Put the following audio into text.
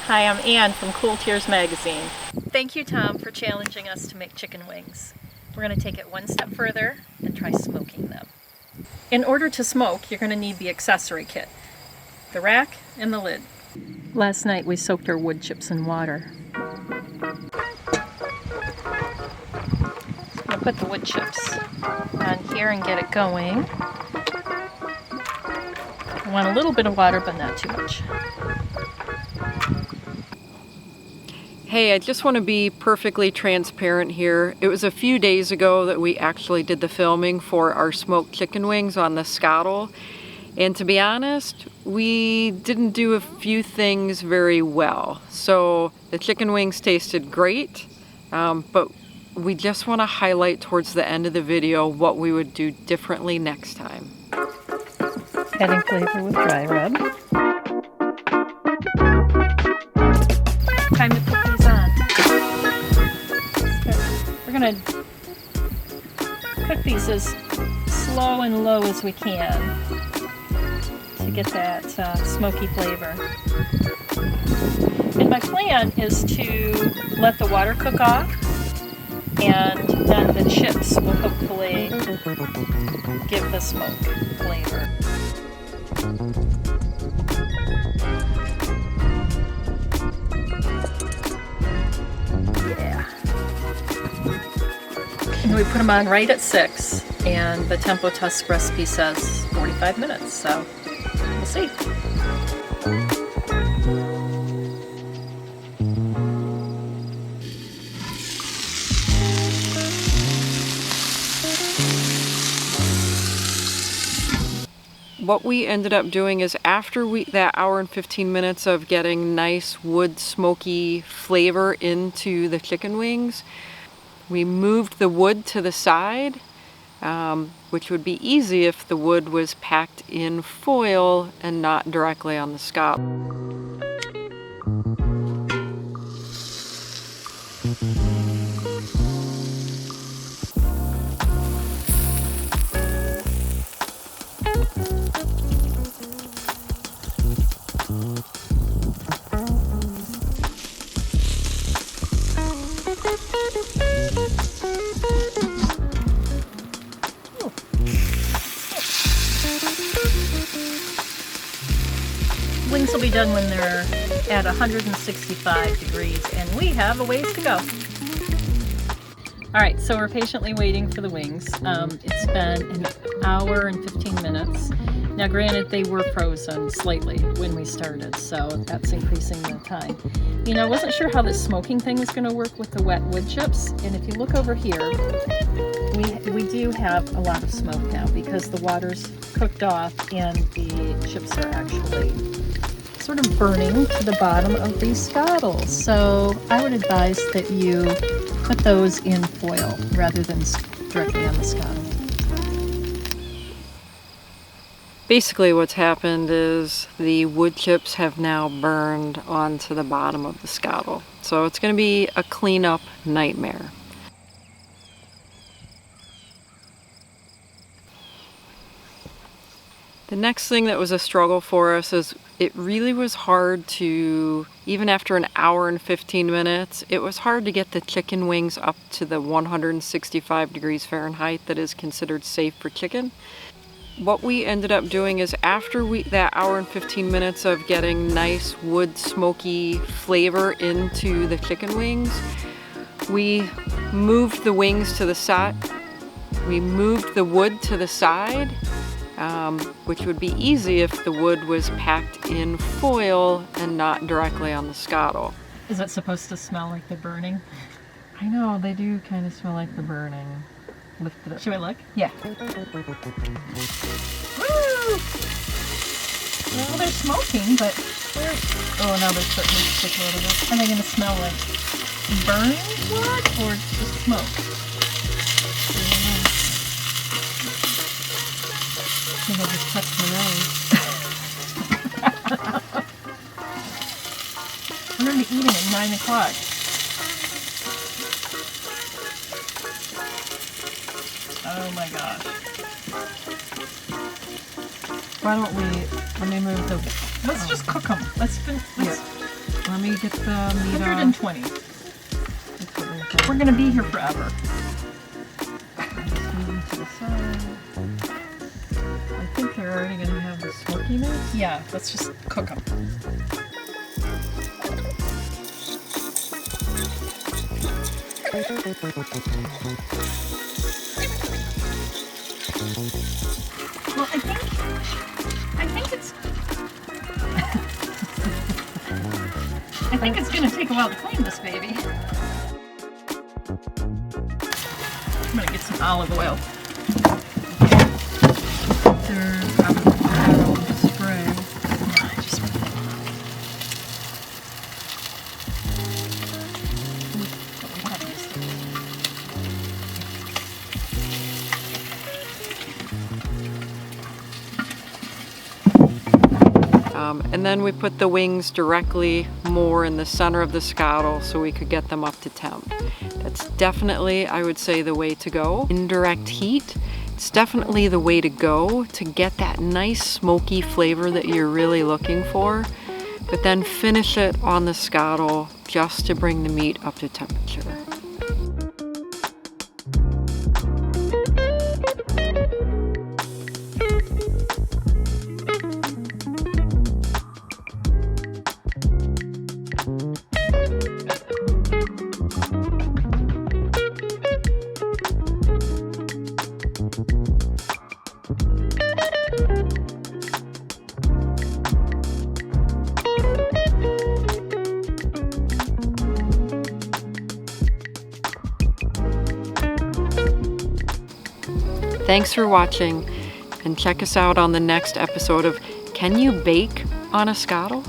Hi, I'm Ann from Cool Tears Magazine. Thank you, Tom, for challenging us to make chicken wings. We're going to take it one step further and try smoking them. In order to smoke, you're going to need the accessory kit, the rack and the lid. Last night we soaked our wood chips in water. I'll put the wood chips on here and get it going. I want a little bit of water, but not too much. Hey, I just want to be perfectly transparent here. It was a few days ago that we actually did the filming for our smoked chicken wings on the Skottle. And to be honest, we didn't do a few things very well. So the chicken wings tasted great, but we just want to highlight towards the end of the video what we would do differently next time. Adding flavor with dry rub. Time to put these on. We're going to cook these as slow and low as we can to get that smoky flavor. And my plan is to let the water cook off, and then the chips will hopefully give the smoke flavor. Yeah. And we put them on right at 6, and the Tempo Tusk recipe says 45 minutes, so we'll see. What we ended up doing is after that hour and 15 minutes of getting nice wood smoky flavor into the chicken wings, we moved the wood to the side, which would be easy if the wood was packed in foil and not directly on the scottle. Wings will be done when they're at 165 degrees, and we have a ways to go. Alright, so we're patiently waiting for the wings. It's been an hour and 15 minutes. Now granted, they were frozen slightly when we started, so that's increasing the time. You know, I wasn't sure how this smoking thing is going to work with the wet wood chips, and if you look over here, we do have a lot of smoke now because the water's cooked off and the chips are actually sort of burning to the bottom of these Skottles. So I would advise that you put those in foil rather than directly on the Skottle. Basically what's happened is the wood chips have now burned onto the bottom of the Skottle. So it's going to be a cleanup nightmare. The next thing that was a struggle for us is it really was hard to, even after an hour and 15 minutes, it was hard to get the chicken wings up to the 165 degrees Fahrenheit that is considered safe for chicken. What we ended up doing is after that hour and 15 minutes of getting nice wood smoky flavor into the chicken wings, we moved the wings to the side. We moved the wood to the side, which would be easy if the wood was packed in foil and not directly on the Skottle. Is it supposed to smell like they're burning? I know, they do kind of smell like they're burning. Lift it up. Should we look? Yeah. Woo! Well, they're smoking, but oh, now they're starting to stick a little bit. Are they going to smell like burning wood or just smoke? I think I just touched my nose. I'm going to be eating at 9 o'clock. Oh my gosh. Why don't we, let me move the... Let's just cook them. Let's Let me get the meat 120. We're going to be here forever. To the side. I think they're already going to have the smokiness. Yeah, let's just cook them. Well, I think it's I think it's gonna take a while to clean this baby. I'm gonna get some olive oil. There's avocado spray. Yeah, I just And then we put the wings directly more in the center of the scottle so we could get them up to temp. That's definitely, I would say, the way to go. Indirect heat, it's definitely the way to go to get that nice smoky flavor that you're really looking for, but then finish it on the scottle just to bring the meat up to temperature. Thanks for watching, and check us out on the next episode of Can You Bake on a Skottle?